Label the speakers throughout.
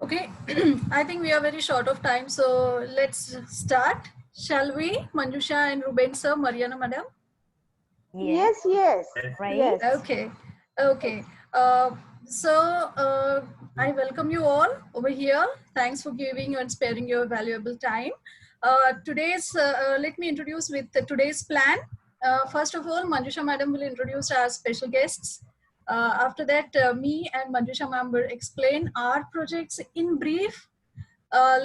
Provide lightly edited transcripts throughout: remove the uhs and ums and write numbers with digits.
Speaker 1: Okay, I think we are very short of time, so let's start. Shall we? Manjusha and Ruben sir, Mariana madam.
Speaker 2: Yes,
Speaker 3: Yes, yes,
Speaker 2: right.
Speaker 3: yes.
Speaker 1: Okay, okay. Uh, so I welcome you all over here. Thanks for giving and sparing your valuable time. Let me introduce with today's plan. First of all, Manjusha madam will introduce our special guests. After that, me and Manjusha ma'am will explain our projects in brief.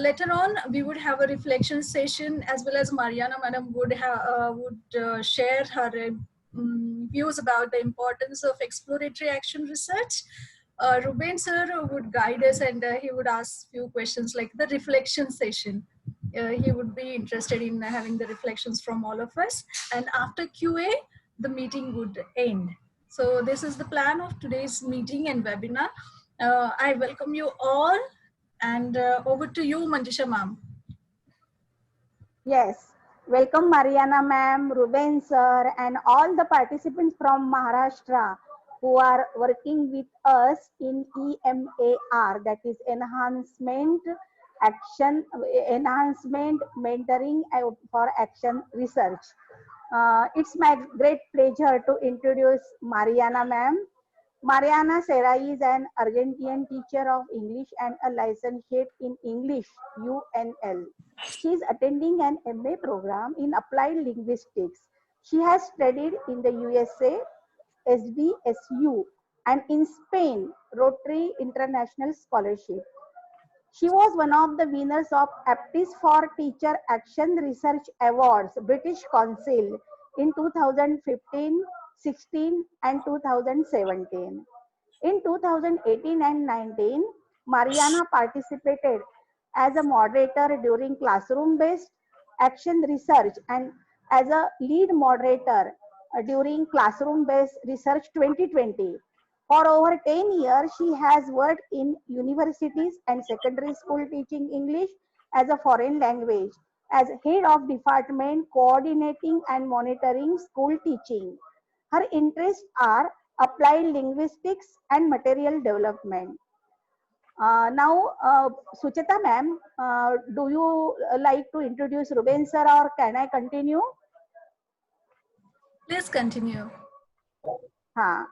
Speaker 1: Later on, we would have a reflection session, as well as Mariana madam would share her views about the importance of exploratory action research. Ruben sir would guide us, and he would ask few questions like the reflection session. He would be interested in having the reflections from all of us, and after QA, the meeting would end. So this is the plan of today's meeting and webinar. I welcome you all, and over to you, Manjusha ma'am.
Speaker 3: Yes. Welcome Mariana ma'am, Ruben sir, and all the participants from Maharashtra who are working with us in EMAR, that is Enhancement Mentoring for Action Research. It's my great pleasure to introduce Mariana ma'am. Mariana Serra is an Argentinian teacher of English and a licentiate in English, UNL. She is attending an MA program in applied linguistics. She has studied in the USA, SDSU, and in Spain, Rotary International Scholarship. She was one of the winners of Aptis for Teacher Action Research Awards, British Council, in 2015, 16, and 2017. In 2018 and 19, Mariana participated as a moderator during classroom-based action research and as a lead moderator during classroom-based research 2020. For over 10 years, she has worked in universities and secondary school teaching English as a foreign language, as head of department coordinating and monitoring school teaching. Her interests are applied linguistics and material development. Now, Sucheta ma'am, do you like to introduce Ruben sir or can I continue?
Speaker 1: Please continue.
Speaker 3: Huh.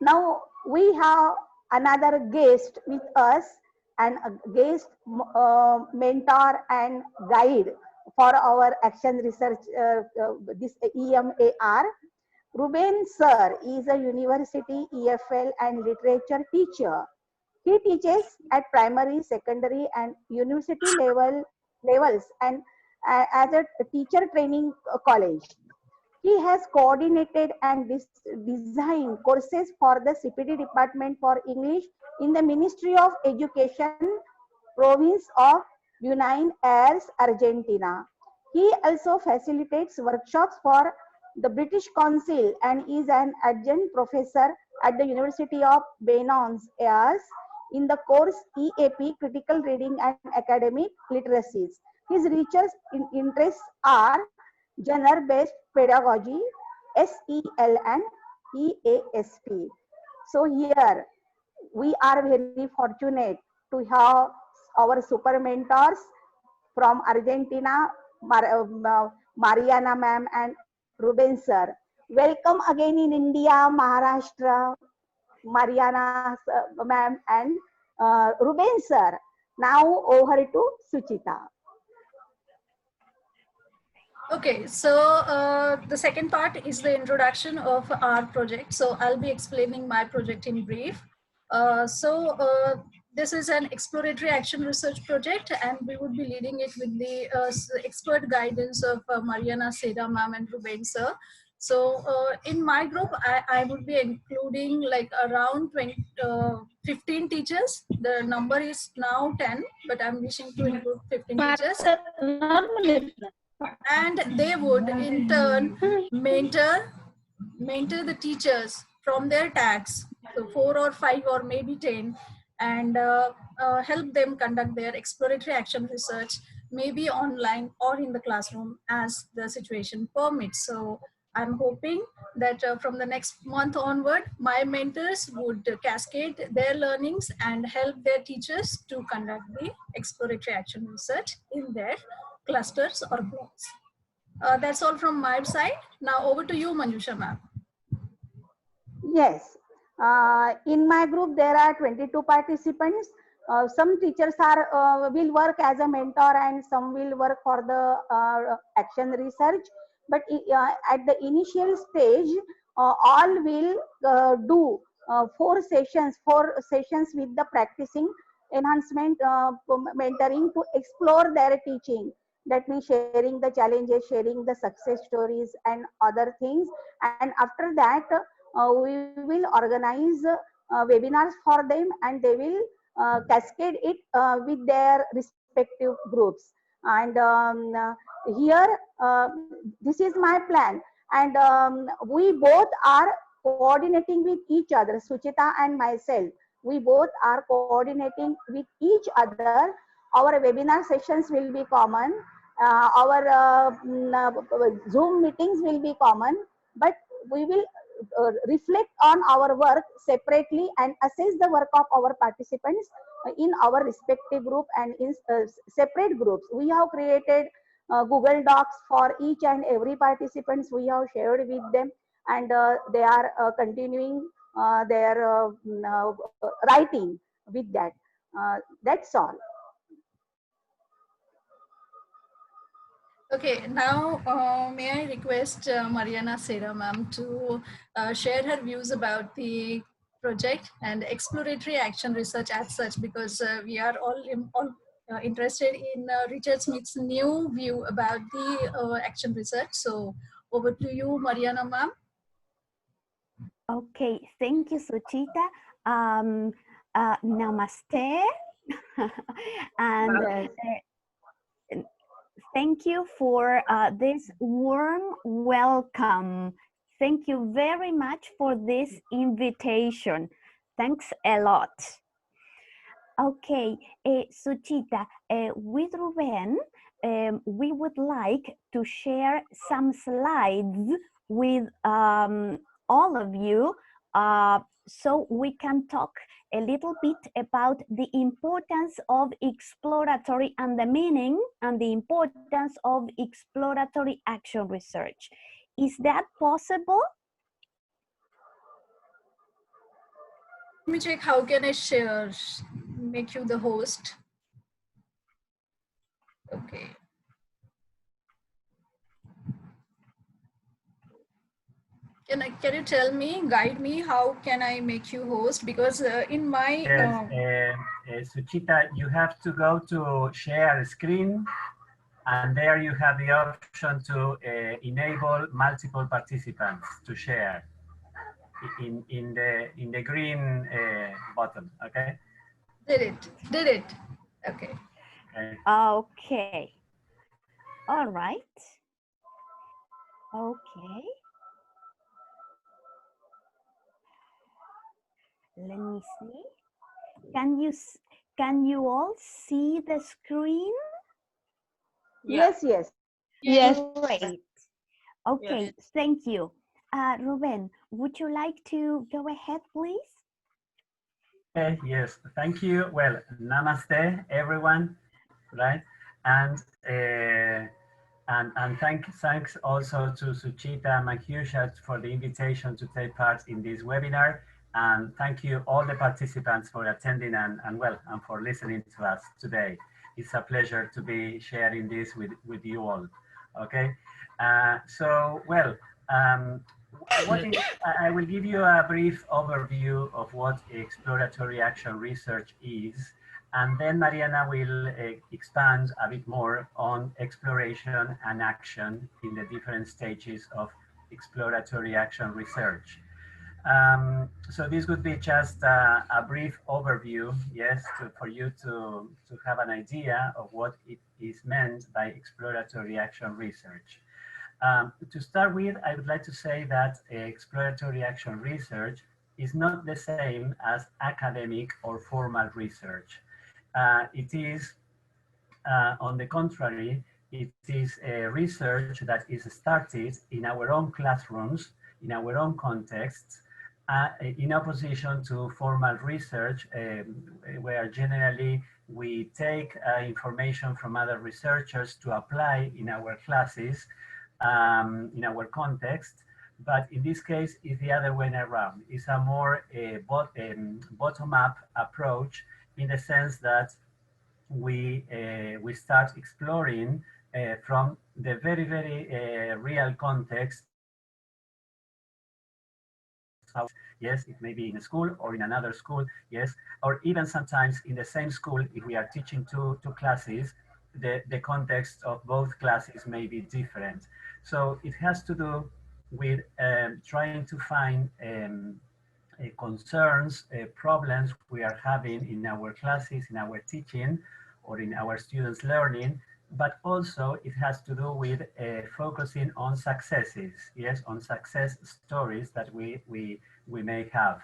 Speaker 3: Now we have another guest with us and a guest mentor and guide for our action research, this EMAR. Ruben sir is a university EFL and literature teacher. He teaches at primary, secondary, and university levels and as a teacher training college. He has coordinated and designed courses for the CPD Department for English in the Ministry of Education, province of Buenos Aires, Argentina. He also facilitates workshops for the British Council and is an adjunct professor at the University of Buenos Aires in the course EAP Critical Reading and Academic Literacies. His research interests are genre-based pedagogy, SEL and EASP. So here we are very fortunate to have our super mentors from Argentina, Mariana ma'am and Ruben sir. Welcome again in India, Maharashtra, Mariana ma'am and Ruben sir. Now over to Suchita.
Speaker 1: Okay, so the second part is the introduction of our project. So I'll be explaining my project in brief. This is an exploratory action research project, and we would be leading it with the expert guidance of Mariana Seda ma'am and Ruben sir. So in my group, I would be including like around 15 teachers. The number is now 10, but I'm wishing to include 15 teachers. And they would in turn mentor the teachers from their tags, so 4 or 5 or maybe 10, and help them conduct their exploratory action research, maybe online or in the classroom as the situation permits. So I'm hoping that from the next month onward, my mentors would cascade their learnings and help their teachers to conduct the exploratory action research in their clusters or blocks. That's all from my side. Now over to you, Manjusha ma'am.
Speaker 3: Yes. In my group, there are 22 participants. Some teachers are will work as a mentor and some will work for the action research. But at the initial stage, all will do 4 sessions with the practicing enhancement mentoring to explore their teaching. That means sharing the challenges, sharing the success stories and other things. And after that, we will organize webinars for them and they will cascade it with their respective groups. And here, this is my plan. And we both are coordinating with each other, Suchita and myself. We both are coordinating with each other. Our webinar sessions will be common. Our Zoom meetings will be common, but we will reflect on our work separately and assess the work of our participants in our respective group and in separate groups. We have created Google Docs for each and every participants. We have shared with them, and they are continuing their writing with that. That's all.
Speaker 1: Okay, now may I request Mariana Sera ma'am to share her views about the project and exploratory action research as such, because we are all interested in Richard Smith's new view about the action research. So over to you, Mariana ma'am.
Speaker 2: Okay, thank you, Suchita. Namaste. And thank you for this warm welcome. Thank you very much for this invitation. Thanks a lot. Okay, Suchita, with Ruben, we would like to share some slides with all of you so we can talk a little bit about the importance of exploratory and the meaning and the importance of exploratory action research. Is that possible?
Speaker 1: Let me check how can I share, make you the host. Okay. Can you tell me, guide me, how can I make you host? Because in my...
Speaker 4: Yes, Suchita, you have to go to share screen, and there you have the option to enable multiple participants to share in the green button. Okay.
Speaker 1: Did it. Okay.
Speaker 2: Okay. All right. Okay. Let me see. Can you all see the screen?
Speaker 3: Yes, yes.
Speaker 2: Yes. Great. Okay, yes. Thank you. Ruben, would you like to go ahead, please?
Speaker 4: Yes, thank you. Well, namaste, everyone, right? And thanks also to Suchita Manhusha for the invitation to take part in this webinar. And thank you all the participants for attending and for listening to us today. It's a pleasure to be sharing this with you all. Okay, I will give you a brief overview of what exploratory action research is, and then Mariana will expand a bit more on exploration and action in the different stages of exploratory action research. So this would be just a brief overview, yes, for you to have an idea of what it is meant by exploratory action research. To start with, I would like to say that exploratory action research is not the same as academic or formal research. It is, on the contrary, It is a research that is started in our own classrooms, in our own contexts, in opposition to formal research, where generally we take information from other researchers to apply in our classes, in our context. But in this case, it's the other way around. It's a more bottom-up approach, in the sense that we start exploring from the very real context. Yes, it may be in a school or in another school, yes, or even sometimes in the same school, if we are teaching two classes, the context of both classes may be different. So it has to do with trying to find concerns, problems we are having in our classes, in our teaching, or in our students' learning, but also it has to do with focusing on successes, yes, on success stories that we may have.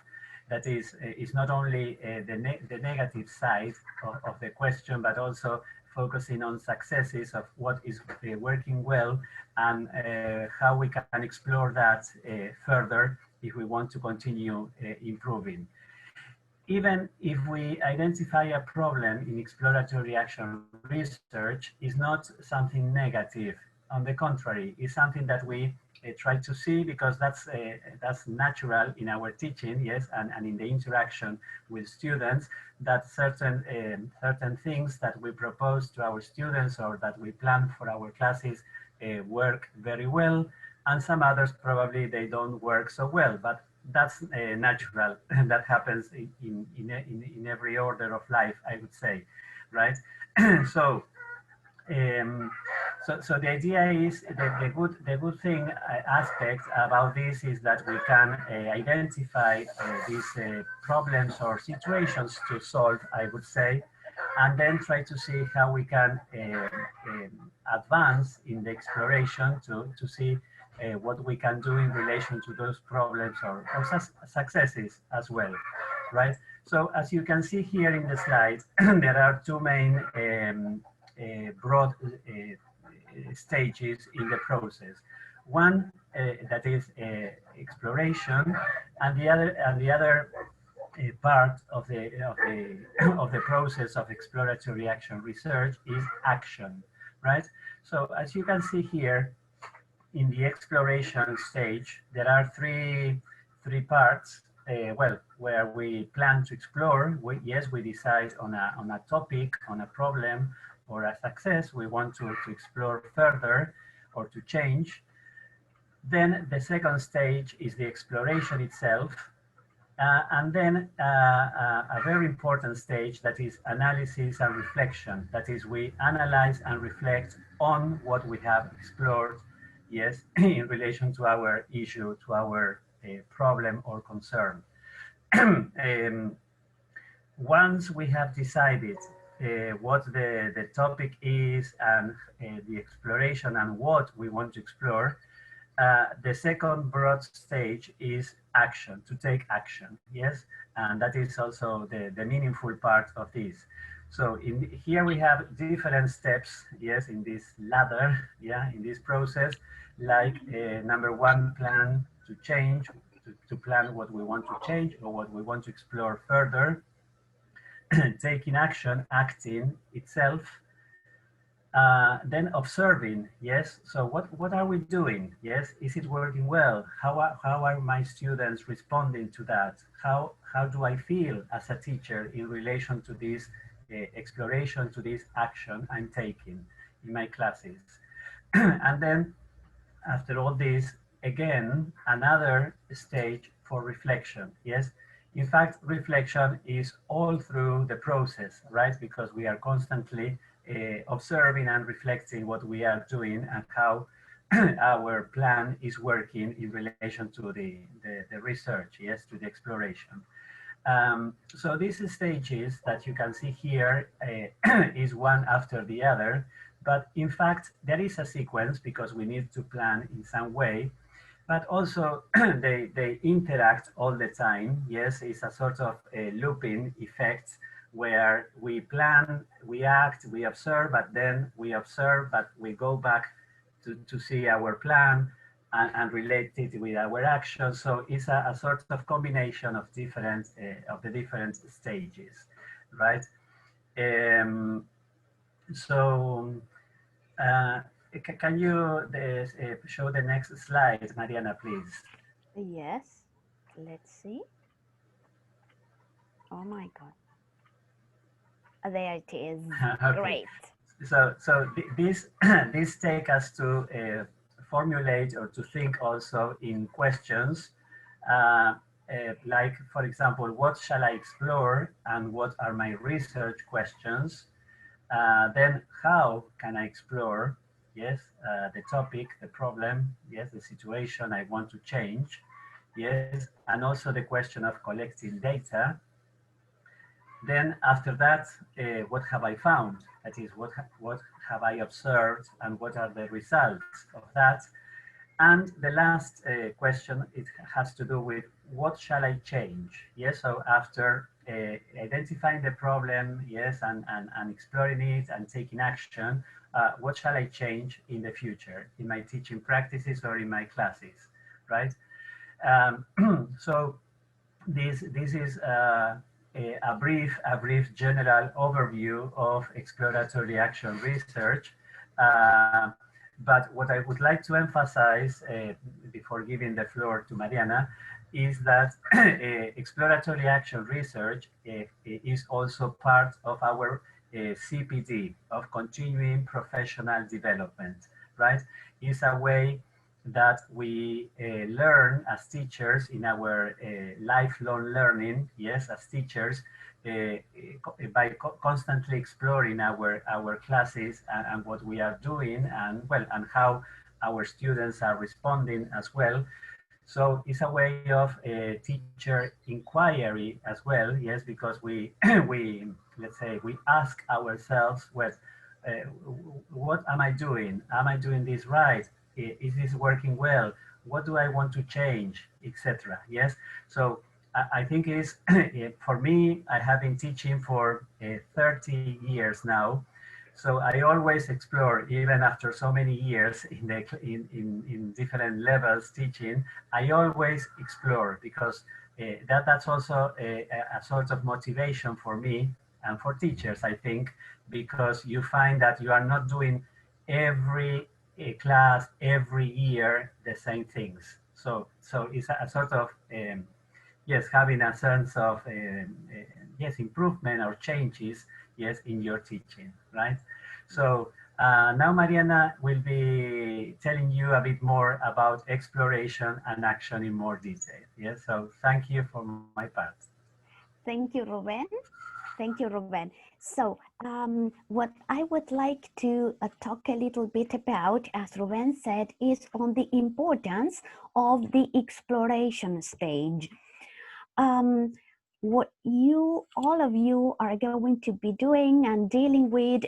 Speaker 4: That is, it's not only the negative side of the question, but also focusing on successes of what is working well, and how we can explore that further if we want to continue improving. Even if we identify a problem in exploratory action research, is not something negative. On the contrary, it's something that we try to see, because that's natural in our teaching, yes, and in the interaction with students, that certain things that we propose to our students or that we plan for our classes work very well, and some others probably they don't work so well, but that's natural, and that happens in every order of life, I would say, right? so, so the idea is that the good thing aspect about this is that we can identify these problems or situations to solve, I would say, and then try to see how we can advance in the exploration to see what we can do in relation to those problems or successes as well, right? So as you can see here in the slide, there are two main broad stages in the process. One that is exploration, and the other part of the process of exploratory action research is action, right? So as you can see here, in the exploration stage, there are three parts. Well, where we plan to explore, yes, we decide on a topic, on a problem, or a success we want to explore further or to change. Then the second stage is the exploration itself. And then a very important stage, that is analysis and reflection. That is, we analyze and reflect on what we have explored, yes, in relation to our issue, to our problem or concern. Once we have decided what the topic is, and the exploration and what we want to explore, the second broad stage is action, to take action, yes? And that is also the meaningful part of this. So here we have different steps, yes, in this ladder, yeah, in this process, like number one, plan to change, to plan what we want to change or what we want to explore further. Taking action, acting itself, then observing, yes. So what are we doing? Yes, is it working well? How are my students responding to that? How do I feel as a teacher in relation to this exploration, to this action I'm taking in my classes? And then after all this, again, another stage for reflection, yes. In fact, reflection is all through the process, right? Because we are constantly observing and reflecting what we are doing and how our plan is working in relation to the research, yes, to the exploration. So these stages that you can see here is one after the other, but in fact, there is a sequence because we need to plan in some way, but also they interact all the time. Yes, it's a sort of a looping effect where we plan, we act, we observe, but then we observe, but we go back to see our plan and relate it with our actions. So it's a sort of combination of different of the different stages, right? Um, so can you show the next slide, Mariana, please?
Speaker 2: Yes, let's see. Oh my God. There it is.
Speaker 4: Okay.
Speaker 2: Great.
Speaker 4: So this this take us to formulate or to think also in questions, like for example, what shall I explore and what are my research questions? Then how can I explore? Yes, the topic, the problem, yes, the situation I want to change. Yes, and also the question of collecting data. Then after that, what have I found? That is, what have I observed and what are the results of that? And the last question, it has to do with what shall I change? Yes, so after identifying the problem, yes, and exploring it and taking action, what shall I change in the future in my teaching practices or in my classes, right? So this is a brief general overview of exploratory action research. Uh, but what I would like to emphasize before giving the floor to Mariana is that exploratory action research is also part of our CPD, of continuing professional development, right? It's a way that we learn as teachers in our lifelong learning, yes, as teachers, by constantly exploring our classes and what we are doing and well, and how our students are responding as well. So it's a way of teacher inquiry as well, yes, because we we let's say we ask ourselves, well, uh, what am I doing? Am I doing this right? Is this working well? What do I want to change, etc. Yes. So I think it is for me. I have been teaching for 30 years now, so I always explore, even after so many years in different levels teaching. I always explore because that's also a sort of motivation for me and for teachers, I think, because you find that you are not doing every class every year the same things. So it's a sort of yes, having a sense of yes, improvement or changes, yes, in your teaching, right? So now Mariana will be telling you a bit more about exploration and action in more detail. Yes, so thank you for my part.
Speaker 2: Thank you, Ruben. Thank you, Ruben. So what I would like to talk a little bit about, as Ruben said, is on the importance of the exploration stage. What all of you are going to be doing and dealing with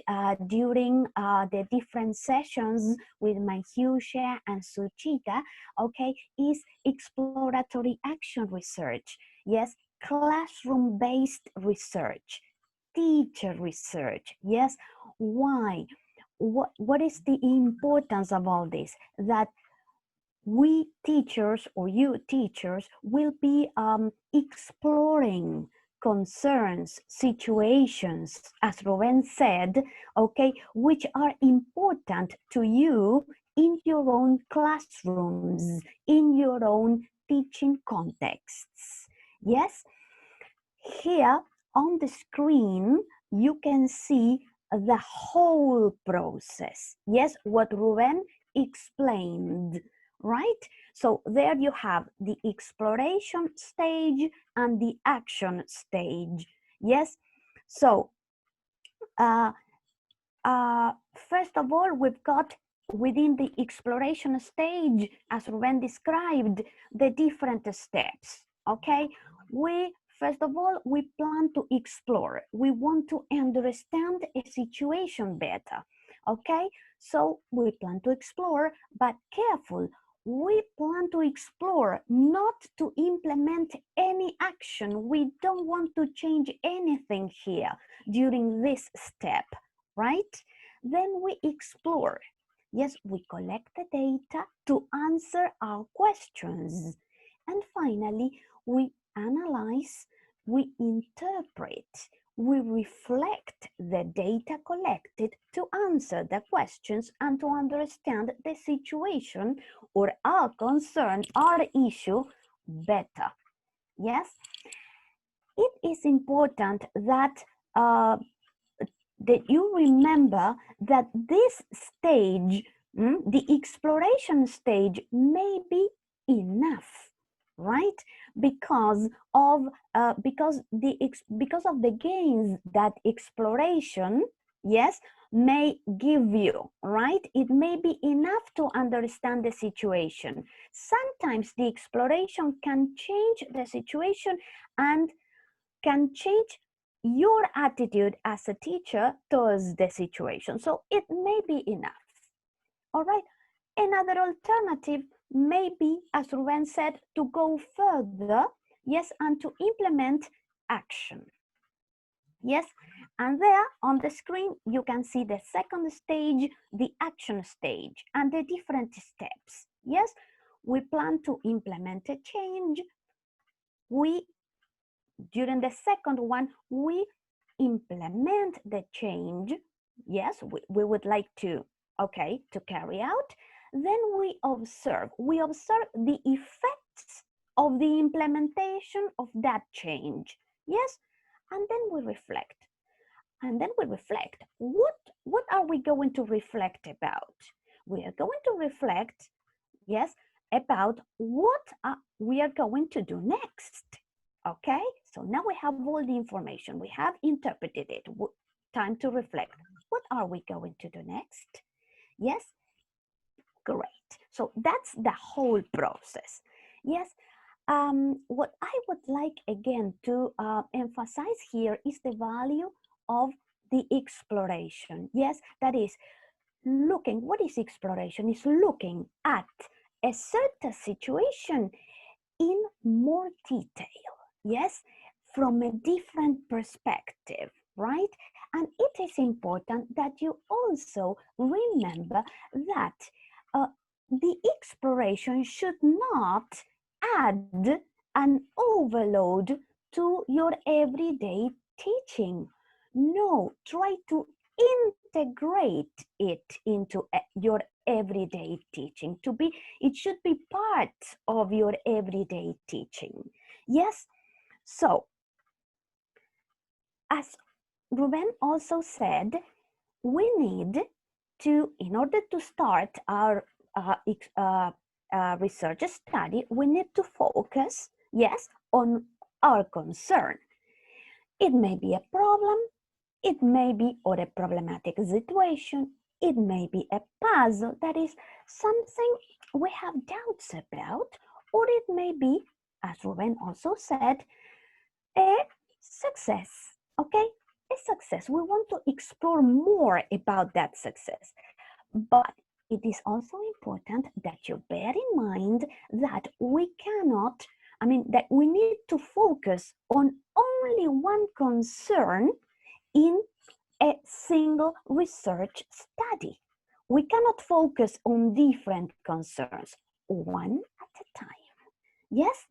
Speaker 2: during the different sessions with Manhusha and Suchita, okay, is exploratory action research. Yes, classroom-based research, teacher research. Yes, why? What is the importance of all this? That we teachers or you teachers will be exploring concerns, situations, as Ruben said, okay, which are important to you in your own classrooms, in your own teaching contexts. Yes, here on the screen, you can see the whole process. Yes, what Ruben explained, right? So there you have the exploration stage and the action stage. Yes, so first of all, we've got within the exploration stage, as Ruben described, the different steps, okay? First of all, we plan to explore. We want to understand a situation better, okay? So we plan to explore, but careful. we plan to explore, not to implement any action. We don't want to change anything here during this step, right? Then we explore. Yes, we collect the data to answer our questions. And finally, we analyze, we interpret, we reflect the data collected to answer the questions and to understand the situation or our concern, our issue better. Yes, it is important that that you remember that this stage, the exploration stage, may be enough, right? Because of the gains that exploration, yes, may give you, right? It may be enough to understand the situation. Sometimes the exploration can change the situation and can change your attitude as a teacher towards the situation. So it may be enough. All right. Another alternative may be, as Ruben said, to go further, yes, and to implement action. Yes, and there on the screen, you can see the second stage, the action stage, and the different steps. Yes, we plan to implement a change. During the second one, we implement the change. Yes, we would like to, okay, to carry out. Then we observe the effects of the implementation of that change. Yes, and then we reflect. What are we going to reflect about? We are going to reflect, yes, about what we are going to do next. Okay, so now we have all the information, we have interpreted it. Time to reflect. What are we going to do next? Yes, great. So that's the whole process. Yes, what I would like again to emphasize here is the value of the exploration. Yes, that is looking. What is exploration? Is looking at a certain situation in more detail. Yes, from a different perspective, right? And it is important that you also remember that the exploration should not add an overload to your everyday teaching. No, try to integrate it into your everyday teaching. It should be part of your everyday teaching. Yes, so as Ruben also said, we need to, in order to start our research study, we need to focus, yes, on our concern. It may be a problem, it may be or a problematic situation, it may be a puzzle that is something we have doubts about, or it may be, as Ruben also said, a success, okay? A success. We want to explore more about that success. But it is also important that you bear in mind that we cannot, that we need to focus on only one concern in a single research study. We cannot focus on different concerns, one at a time. Yes?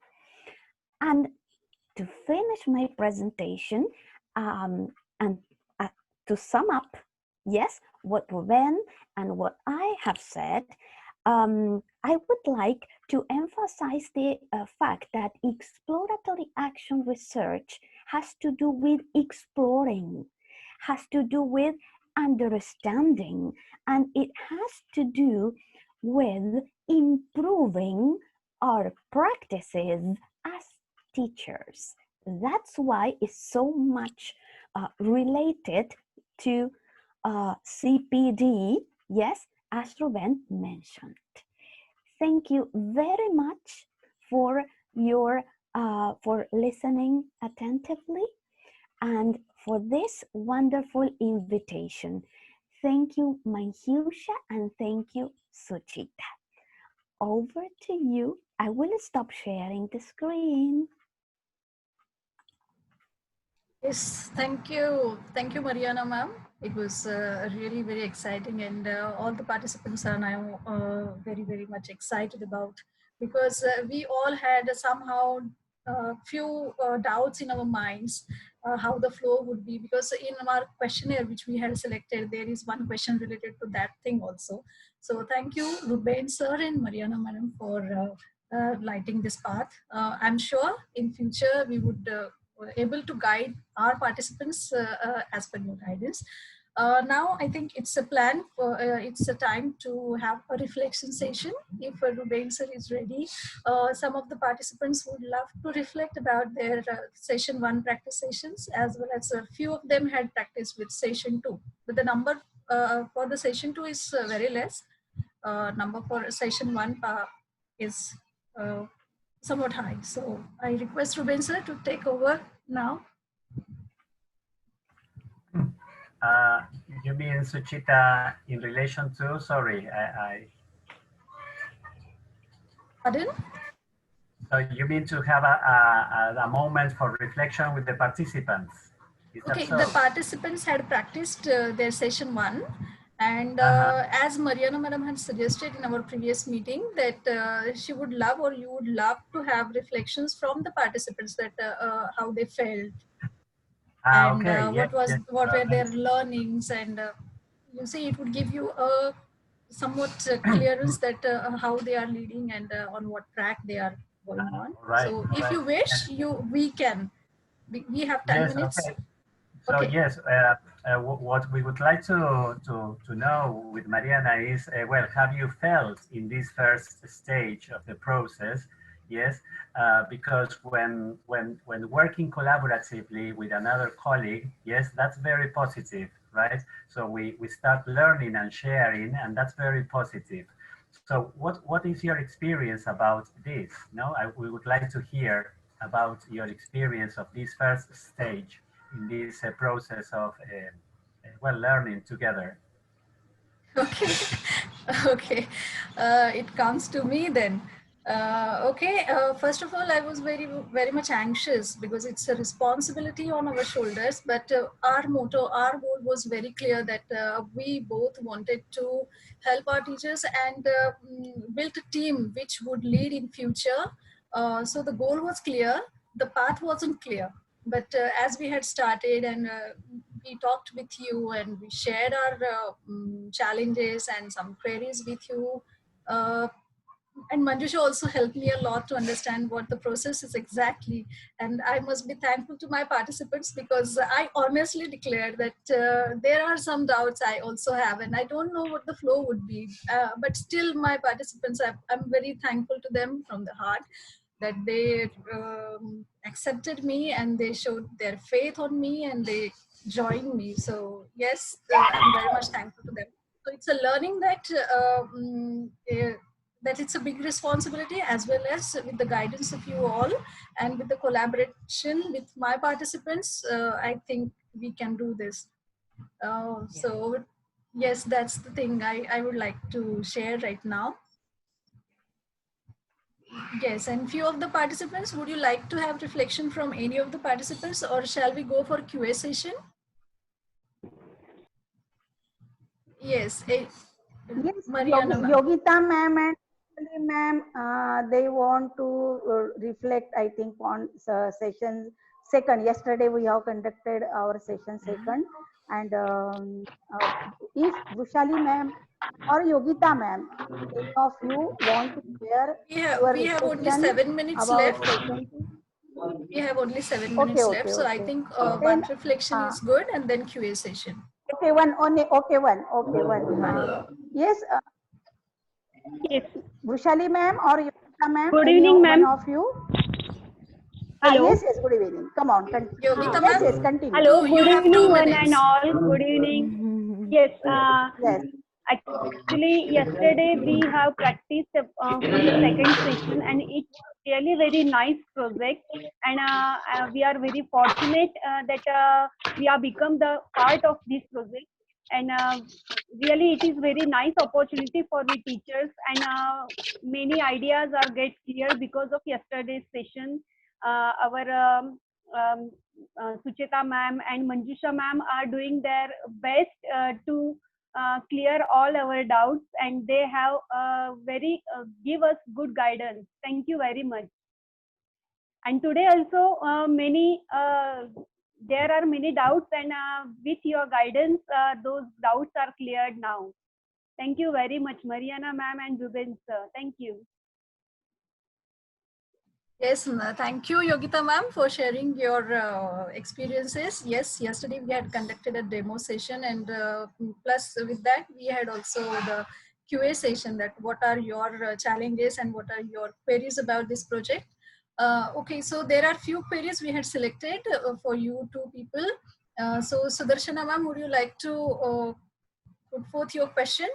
Speaker 2: And to finish my presentation, and to sum up, yes, what Ruben and what I have said, I would like to emphasize the fact that exploratory action research has to do with exploring, has to do with understanding, and it has to do with improving our practices as teachers. That's why it's so much related to CPD, yes, as Ruben mentioned. Thank you very much for your for listening attentively and for this wonderful invitation. Thank you, Manjusha, and thank you, Suchita. over to you. I will stop sharing the screen.
Speaker 1: Yes, thank you. Thank you, Mariana ma'am. It was really very exciting, and all the participants are now very, very much excited about, because we all had somehow few doubts in our minds how the flow would be, because in our questionnaire which we had selected, there is one question related to that thing also. So thank you, Ruben sir and Mariana madam, for lighting this path. I'm sure in future we would able to guide our participants as per your guidance. Now I think it's a plan for it's a time to have a reflection session. If Ruben sir is ready, some of the participants would love to reflect about their session 1 practice sessions, as well as a few of them had practiced with session 2, but the number for the session 2 is very less. Number for session 1 is somewhat high. So I request Ruben sir to take over now.
Speaker 4: Uh, you mean, Suchita, in relation to, sorry,
Speaker 1: Pardon?
Speaker 4: so you mean to have a moment for reflection with the participants? Is
Speaker 1: Okay,
Speaker 4: that so?
Speaker 1: the participants had practiced their session 1, and as Mariana madam had suggested in our previous meeting, that she would love, or you would love to have reflections from the participants, that how they felt, and
Speaker 4: Okay, yes, yes.
Speaker 1: what were their learnings, and you see, it would give you a somewhat clearance that how they are leading, and on what track they are going on.
Speaker 4: Right,
Speaker 1: So if
Speaker 4: right.
Speaker 1: you wish, we can, we have 10
Speaker 4: Yes,
Speaker 1: minutes.
Speaker 4: okay. So
Speaker 1: Okay.
Speaker 4: yes, what we would like to know with Mariana is, well, have you felt in this first stage of the process? Yes, because when working collaboratively with another colleague, yes, that's very positive, right? So we start learning and sharing, and that's very positive. So what is your experience about this? No, we would like to hear about your experience of this first stage in this process of well, learning together.
Speaker 1: Okay. Okay. It comes to me then. Okay. First of all, I was very, very much anxious, because it's a responsibility on our shoulders. But our motto, our goal was very clear, that we both wanted to help our teachers and build a team which would lead in future. So the goal was clear. The path wasn't clear. But as we had started, and we talked with you, and we shared our challenges and some queries with you, and Manjusha also helped me a lot to understand what the process is exactly. And I must be thankful to my participants, because I honestly declare that there are some doubts I also have, and I don't know what the flow would be. But still, my participants, I'm very thankful to them from the heart, that they accepted me, and they showed their faith on me, and they joined me. So yes, I'm very much thankful to them. So it's a learning that that it's a big responsibility, as well as with the guidance of you all, and with the collaboration with my participants, I think we can do this. So yes, that's the thing I would like to share right now. Yes, and few of the participants, would you like to have reflection from any of the participants, or shall we go for QA session? Yes,
Speaker 3: Yes,
Speaker 1: Mariana ma'am.
Speaker 3: Yogita ma'am and Shali ma'am, they want to reflect, I think, on session second. Yesterday we have conducted our session second, and if Vushali ma'am or Yogita ma'am, any of you want to share your
Speaker 1: We have only
Speaker 3: reflection
Speaker 1: 7 minutes
Speaker 3: about
Speaker 1: left.
Speaker 3: session 2?
Speaker 1: We have only seven
Speaker 3: Okay,
Speaker 1: minutes left,
Speaker 3: okay,
Speaker 1: so I
Speaker 3: okay.
Speaker 1: think
Speaker 3: Then,
Speaker 1: one reflection is good, and then QA session.
Speaker 3: okay, one only. Okay, one. Okay, one. Yes,
Speaker 5: Yes.
Speaker 3: Vushali ma'am or Yogita ma'am,
Speaker 5: Good
Speaker 3: any
Speaker 5: evening,
Speaker 3: one
Speaker 5: ma'am.
Speaker 3: of you?
Speaker 5: Hello.
Speaker 3: Yes, yes, good evening. Come on, continue.
Speaker 1: Yogita
Speaker 3: Yes,
Speaker 1: ma'am,
Speaker 3: yes, continue.
Speaker 5: Hello.
Speaker 1: you
Speaker 5: Good
Speaker 1: have
Speaker 5: evening,
Speaker 1: 2
Speaker 5: one and
Speaker 1: minutes.
Speaker 5: all. Good evening. Yes.
Speaker 3: Yes,
Speaker 5: Actually, yesterday we have practiced for the second session, and it's really very nice project. And we are very fortunate that we have become the part of this project. and really it is very nice opportunity for we teachers, and many ideas are get clear because of yesterday's session. Our Sucheta ma'am and Manjusha ma'am are doing their best to clear all our doubts, and they have very give us good guidance. Thank you very much. And today also many there are many doubts, and with your guidance those doubts are cleared now. Thank you very much, Mariana ma'am and Ruben sir. Thank you.
Speaker 1: Yes, thank you, Yogita ma'am, for sharing your experiences. Yes, yesterday we had conducted a demo session, and plus with that we had also the QA session, that what are your challenges and what are your queries about this project. Okay, so there are few queries we had selected for you two people. So Sudarshana ma'am, would you like to put forth your question?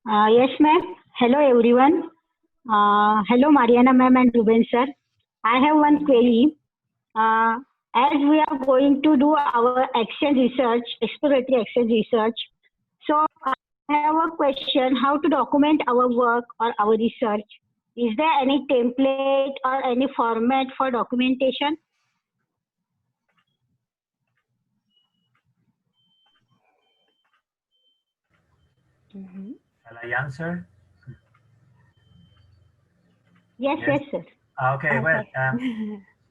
Speaker 6: Yes, ma'am. Hello, everyone. Hello, Mariana ma'am and Ruben sir. I have one query. As we are going to do our action research, exploratory action research, so I have a question: how to document our work or our research? Is there any template or any format for documentation?
Speaker 4: Shall I answer?
Speaker 6: Yes, yes, sir.
Speaker 4: Okay, well,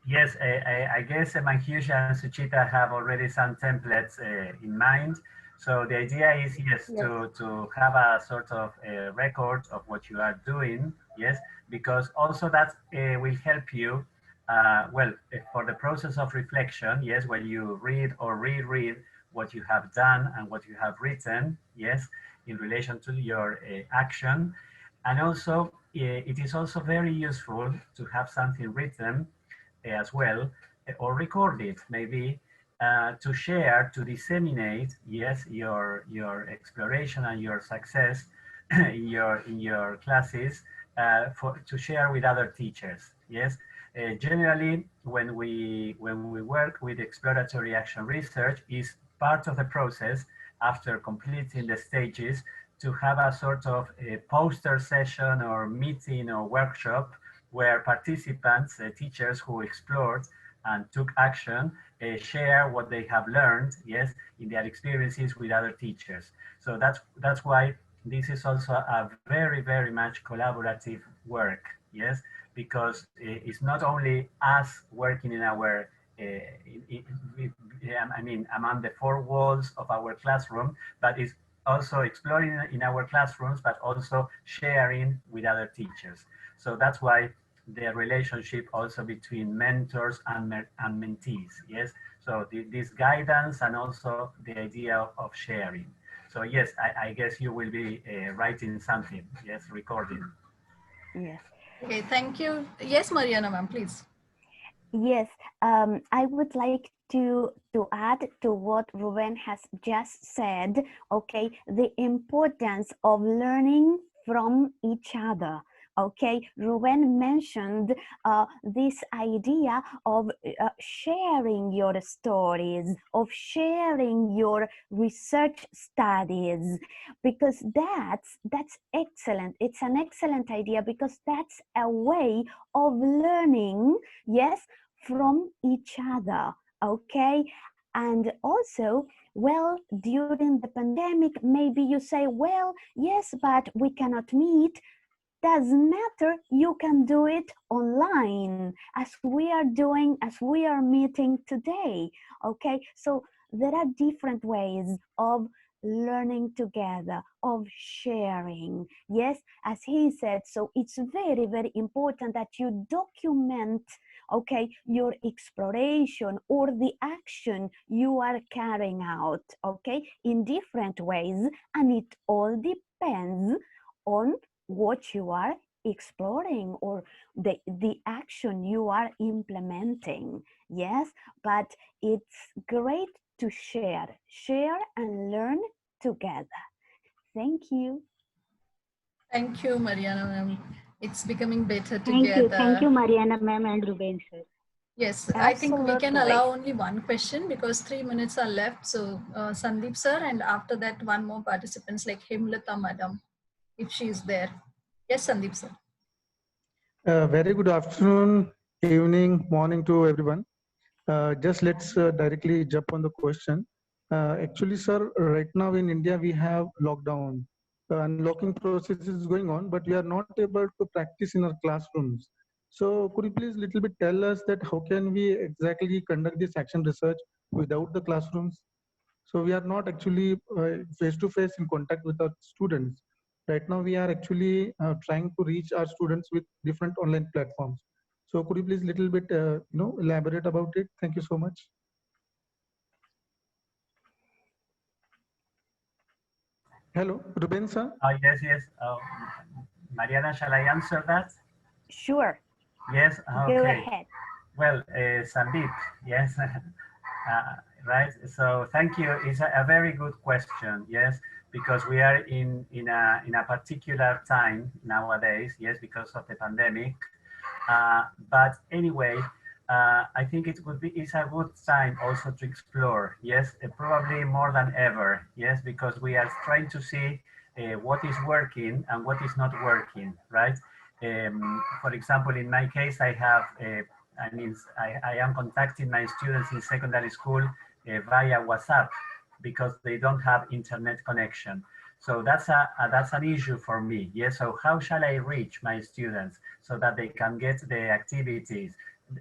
Speaker 4: yes, I guess Manjusha and Suchita have already some templates in mind. So the idea is, yes, to have a sort of a record of what you are doing, yes, because also that will help you, well, for the process of reflection, yes, when you read or reread what you have done and what you have written, yes, in relation to your action. And also, it is also very useful to have something written as well, or recorded maybe, to share, to disseminate, yes, your exploration and your success in your classes, to share with other teachers. Yes, generally when we work with exploratory action research, is part of the process after completing the stages to have a sort of a poster session or meeting or workshop where participants, teachers who explored and took action, share what they have learned, yes, in their experiences with other teachers. So that's why this is also a very, very much collaborative work, yes, because it's not only us working in our I mean, among the four walls of our classroom, but it's also exploring in our classrooms, but also sharing with other teachers. So that's why the relationship also between mentors and mentees, yes? So this guidance and also the idea of sharing. So yes, I guess you will be writing something, yes, recording.
Speaker 2: Yes.
Speaker 1: Okay, thank you. Yes, Mariana ma'am, please.
Speaker 2: Yes, I would like to add to what Ruben has just said. Okay, the importance of learning from each other. Okay, Ruben mentioned this idea of sharing your stories, of sharing your research studies, because that's excellent. It's an excellent idea because that's a way of learning, yes, from each other. Okay, and also, well, during the pandemic, maybe you say, well, yes, but we cannot meet. Doesn't matter, you can do it online, as we are doing, as we are meeting today. Okay, so there are different ways of learning together, of sharing. Yes, as he said, so it's very, very important that you document, okay, your exploration or the action you are carrying out, okay, in different ways, and it all depends on what you are exploring or the action you are implementing. Yes, but it's great to share and learn together. Thank you.
Speaker 1: Thank you, Mariana ma'am. It's becoming better
Speaker 6: Thank you,
Speaker 1: together.
Speaker 6: Mariana ma'am and Ruben sir.
Speaker 1: Yes, I think we can
Speaker 2: Absolutely.
Speaker 1: allow only one question because 3 minutes are left. So Sandeep sir, and after that one more participants like Himlata madam, if she is there. Yes, Sandeep sir.
Speaker 7: Very good afternoon, evening, morning to everyone. Just let's directly jump on the question. Actually, sir, right now in India we have lockdown. Unlocking process is going on, but we are not able to practice in our classrooms. So, could you please little bit tell us that how can we exactly conduct this action research without the classrooms? So we are not actually face to face in contact with our students. Right now, we are actually trying to reach our students with different online platforms. So could you please little bit, elaborate about it? Thank you so much. Hello, Ruben sir.
Speaker 4: Yes, yes. Mariana, shall I answer that?
Speaker 2: Sure.
Speaker 4: Yes,
Speaker 2: Go
Speaker 4: okay.
Speaker 2: ahead.
Speaker 4: Well, Sandeep, yes, right. So thank you. It's a very good question. Yes, because we are in a particular time nowadays. Yes, because of the pandemic. But anyway, I think it's a good time also to explore. Yes, probably more than ever. Yes, because we are trying to see what is working and what is not working. Right. For example, in my case, I am contacting my students in secondary school via WhatsApp because they don't have internet connection. So that's an issue for me. Yes. So how shall I reach my students so that they can get the activities?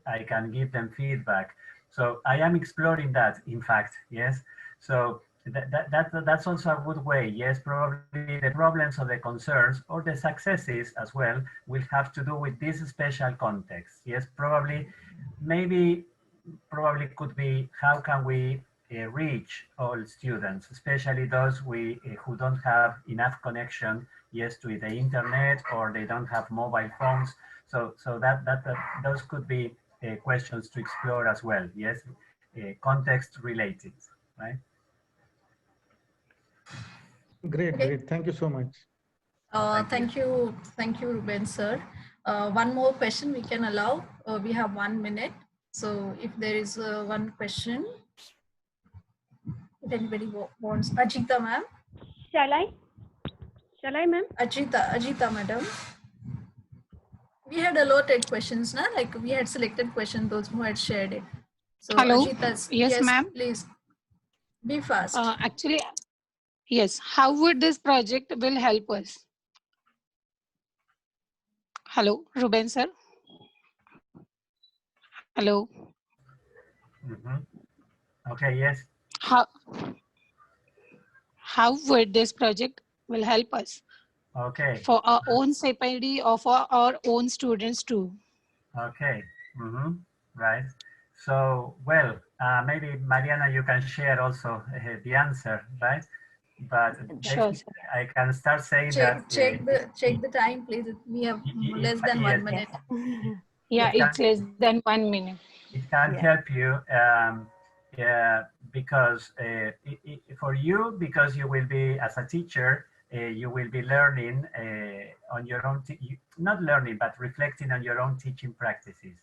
Speaker 4: I can give them feedback. So I am exploring that. In fact, yes. So that's also a good way. Yes, probably the problems or the concerns or the successes as well will have to do with this special context. Yes, probably could be how can we reach all students, especially those who don't have enough connection, yes, to the internet or they don't have mobile phones. So that those could be questions to explore as well. Yes, context related, right?
Speaker 7: Great,
Speaker 1: Okay.
Speaker 7: great. Thank you so much.
Speaker 4: Thank
Speaker 1: Thank you, Ruben sir. One more question we can allow. We have 1 minute. So if there is one question, if anybody wants, Ajita ma'am.
Speaker 5: Shall I? Shall I, ma'am?
Speaker 1: Ajita madam. We had allotted questions, na? Like we had selected questions, those who had shared it. So
Speaker 8: Hello.
Speaker 1: Ajita's,
Speaker 8: Yes, ma'am.
Speaker 1: please be fast.
Speaker 8: Actually, yes. How would this project will help us? Hello, Ruben sir. Hello.
Speaker 4: Okay, yes.
Speaker 8: How would this project will help us
Speaker 4: Okay.
Speaker 8: for our own safety or for our own students too?
Speaker 4: Okay. Right. So, well, maybe Mariana, you can share also the answer, right? But
Speaker 8: Sure, sir.
Speaker 4: I can start saying that
Speaker 1: Check the time, please. We have less than 1 minute.
Speaker 8: Yeah,
Speaker 4: it can,
Speaker 8: it's less than 1 minute.
Speaker 4: it can
Speaker 2: Yeah.
Speaker 4: help you because for you, because you will be as a teacher, you will be learning on your own, not learning, but reflecting on your own teaching practices.